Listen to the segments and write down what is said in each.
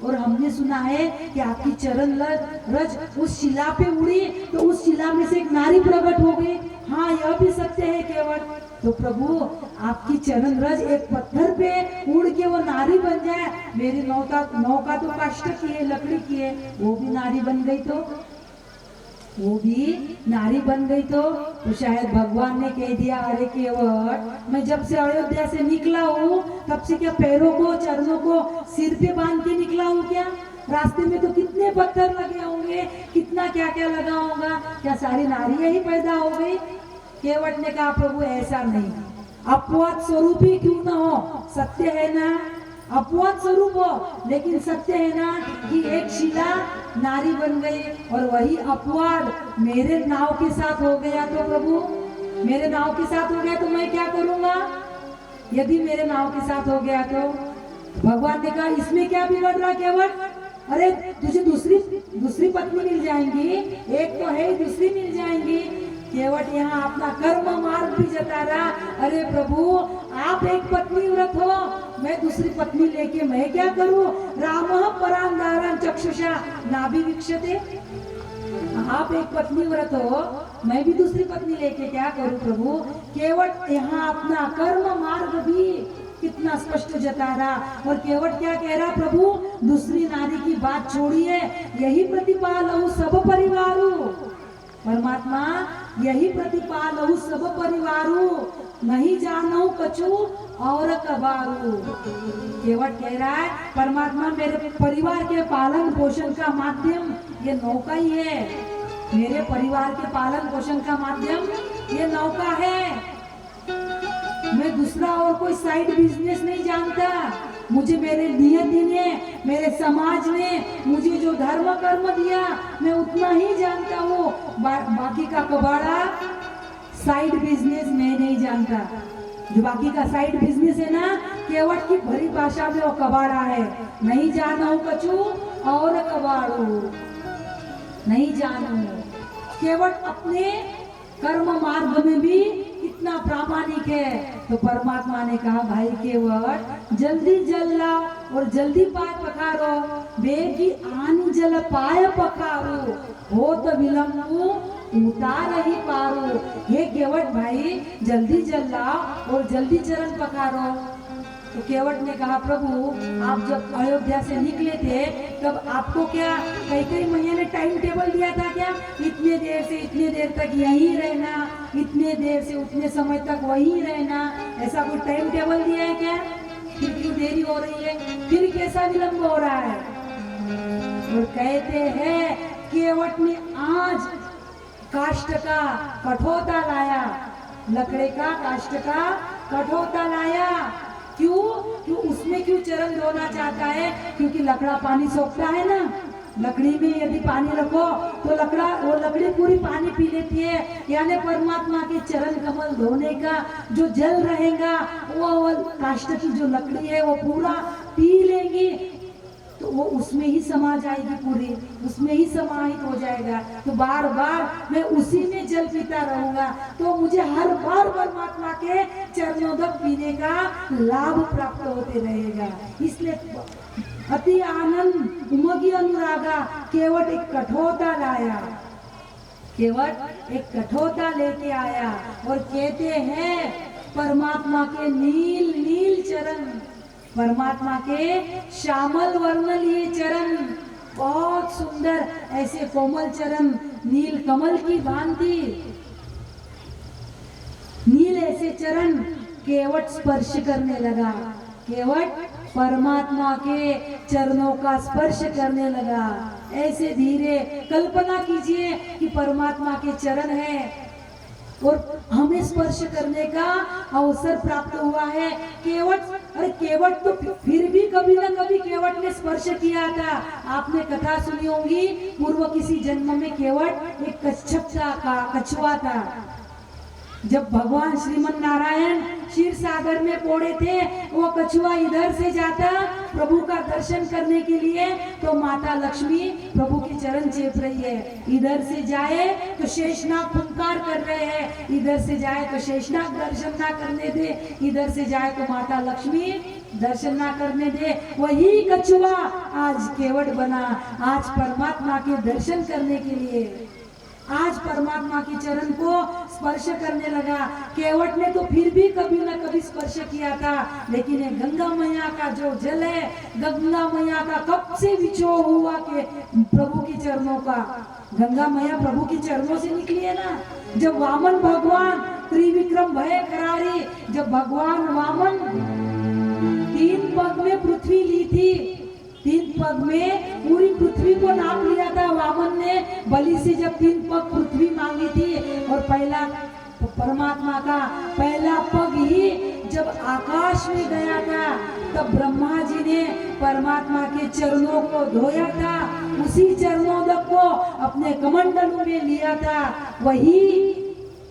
और हमने सुना है कि आपकी चरण रज उस शिला पे उड़ी तो उस शिला में से एक नारी प्रकट हो गई। हाँ, यह भी सत्य है केवट। तो प्रभु आपकी चरण रज एक पत्थर पे उड़ के वो नारी बन जाए। मेरी नौका तो काष्ठ की है, लकड़ी की है, वो भी नारी बन गई तो शायद भगवान ने कह दिया, अरे केवट, मैं जब से अयोध्या से निकला हूँ तब से क्या पैरों को, चरणों को सिर पे बांध के निकला हूँ क्या? रास्ते में तो कितने पत्थर लगे होंगे, कितना क्या क्या लगा होगा, क्या सारी नारियां ही पैदा हो गई? केवट ने कहा, प्रभु ऐसा नहीं, अपवाद स्वरूप ही क्यों ना हो, सत्य है ना, अपवाद स्वरूप हो, लेकिन सत्य है ना कि एक शिला नारी बन गई और वही अपवाद मेरे नाव के साथ हो गया। तो प्रभु मेरे नाव के साथ हो गया तो मैं क्या करूंगा? यदि मेरे नाव के साथ हो गया तो भगवान ने कहा, इसमें क्या बिगड़ रहा केवट? अरे तुझे दूसरी पत्नी मिल जाएंगी, एक तो है, दूसरी मिल जाएंगी। केवट यहाँ अपना कर्म मार्ग भी जता रहा। अरे प्रभु, आप एक पत्नी व्रत हो, मैं दूसरी पत्नी लेके मैं क्या करूं? रामः परांधारं चक्षुषा नाभि वीक्षते। आप एक पत्नी व्रत हो, मैं भी दूसरी पत्नी लेके क्या करूं प्रभु? केवट यहाँ अपना कर्म मार्ग भी कितना स्पष्ट जता रहा। और केवट क्या कह रहा? प्रभु दूसरी नारी की बात छोड़िए, यही प्रतिपालहु सब परिवारू। परमात्मा यही प्रतिपालहु सब परिवारू, नहीं जानहु कछु और कबारू। केवट कह रहा है, परमात्मा मेरे परिवार के पालन पोषण का माध्यम ये नौका ही है, मेरे परिवार के पालन पोषण का माध्यम ये नौका है। मैं दूसरा और कोई साइड बिजनेस नहीं जानता। मुझे मेरे नियति ने, मेरे समाज ने मुझे जो धर्म कर्म दिया, मैं उतना ही जानता हूँ। बाकी का कबाड़ा साइड बिजनेस मैं नहीं जानता। जो बाकी का साइड बिजनेस है ना, केवट की भरी भाषा में वो कबाड़ा है। नहीं जानू कछु और कबाड़ू, नहीं जानू। केवट अपने कर्म मार्ग में भी कितना प्रामाणिक है। तो परमात्मा ने कहा, भाई केवट जल्दी जल लाओ और जल्दी पाय पखारो, बेगी आन जल पाय पखारो, हो तो विलंबू उतार ही पारो। ये केवट भाई जल्दी जल लाओ और जल्दी चरण पखारो। तो केवट ने कहा, प्रभु आप जब अयोध्या से निकले थे तब आपको क्या कई महीने ने टाइम टेबल दिया था क्या? इतने देर से इतने देर तक यहीं रहना, इतने देर से उतने समय तक वहीं रहना, ऐसा कोई टाइम टेबल दिया है क्या? फिर क्यों देरी हो रही है? फिर कैसा विलंब हो रहा है? और कहते हैं केवट ने आज काष्ठ का कठोता लाया, लकड़े का काष्ठ का कठोता लाया। क्यों? उसमें क्यों चरण धोना चाहता है? क्योंकि लकड़ा पानी सोखता है ना। लकड़ी में यदि पानी रखो तो वो लकड़ी पूरी पानी पी लेती है। यानी परमात्मा के चरण कमल धोने का जो जल रहेगा वो काष्ठ की जो लकड़ी है वो पूरा पी लेंगी, तो वो उसमें ही समा जाएगी, पूरी उसमें ही समाहित हो जाएगा। तो बार बार मैं उसी में जल पीता रहूंगा, तो मुझे हर बार परमात्मा के चरणोदक पीने का लाभ प्राप्त होते रहेगा। इसलिए अति आनंद उमगी अनुरागा केवट एक कठोता लाया, केवट एक कठोता लेके आया और कहते हैं परमात्मा के नील नील चरण, परमात्मा के श्यामल वर्ण लिए चरण, बहुत सुंदर ऐसे कोमल चरण, नील कमल की भांति नील ऐसे चरण केवट स्पर्श करने लगा। केवट परमात्मा के चरणों का स्पर्श करने लगा। ऐसे धीरे कल्पना कीजिए कि परमात्मा के चरण है और हमें स्पर्श करने का अवसर प्राप्त हुआ है। केवट तो फिर भी कभी ना कभी केवट ने स्पर्श किया था। आपने कथा सुनी होगी, पूर्व किसी जन्म में केवट एक कछुआ था। जब भगवान श्रीमन नारायण क्षीर सागर में पौड़े थे, वो कछुआ इधर से जाता प्रभु का दर्शन करने के लिए, तो माता लक्ष्मी प्रभु के चरण चेप रही है। इधर से जाए तो शेषनाग फुंकार कर रहे हैं, इधर से जाए तो शेषनाग दर्शन ना करने दे, इधर से जाए तो माता लक्ष्मी दर्शन ना करने दे, वही कछुआ आज केवट बना। आज परमात्मा के दर्शन करने के लिए, आज परमात्मा के चरण को स्पर्श करने लगा। केवट ने तो फिर भी कभी न कभी स्पर्श किया था, लेकिन ये गंगा मैया का जो जल है, गंगा मैया का कब से विचो हुआ के प्रभु के चरणों का। गंगा मैया प्रभु के चरणों से निकली है ना। जब वामन भगवान त्रिविक्रम भय करारी, जब भगवान वामन 3 पग में पृथ्वी ली थी, 3 पग में पूरी पृथ्वी को नाप लिया था वामन ने। बलि से जब 3 पग पृथ्वी मांगी थी, और पहला परमात्मा का पहला पग ही जब आकाश में गया था, तब ब्रह्मा जी ने परमात्मा के चरणों को धोया था। उसी चरणोदक को अपने कमंडलू में लिया था। वही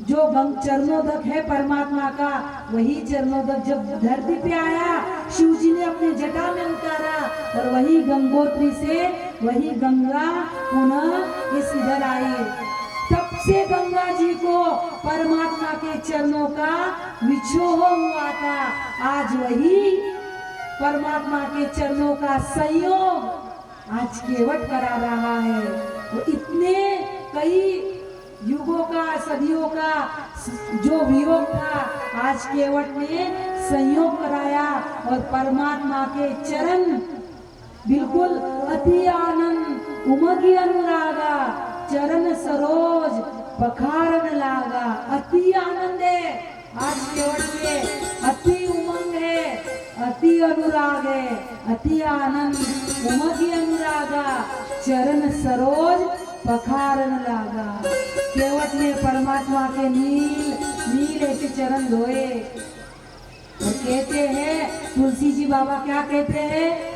जो चरणोदक है परमात्मा का, वही चरणोदक जब धरती पे आया, शिव जी ने अपने जटा में उतारा, और वही गंगोत्री से वही गंगा पुनः इस इधर आई। तब से गंगा जी को परमात्मा के चरणों का विछोह हुआ था। आज वही परमात्मा के चरणों का संयोग आज केवट करा रहा है। वो इतने कई युगों का, सदियों का जो वियोग था, आज केवट ने संयोग कराया, और परमात्मा के चरण बिल्कुल अति आनंद उमगी अनुरागा, चरण सरोज पखारन लागा। अति आनंद है आज केवट में, अति उमंग है, अति अनुराग है, अति आनंद उमगी अनुरागा, चरण सरोज पखारन लागा। केवट ने परमात्मा के नील नील ऐसे चरण धोए, और कहते हैं तुलसी जी बाबा क्या कहते हैं,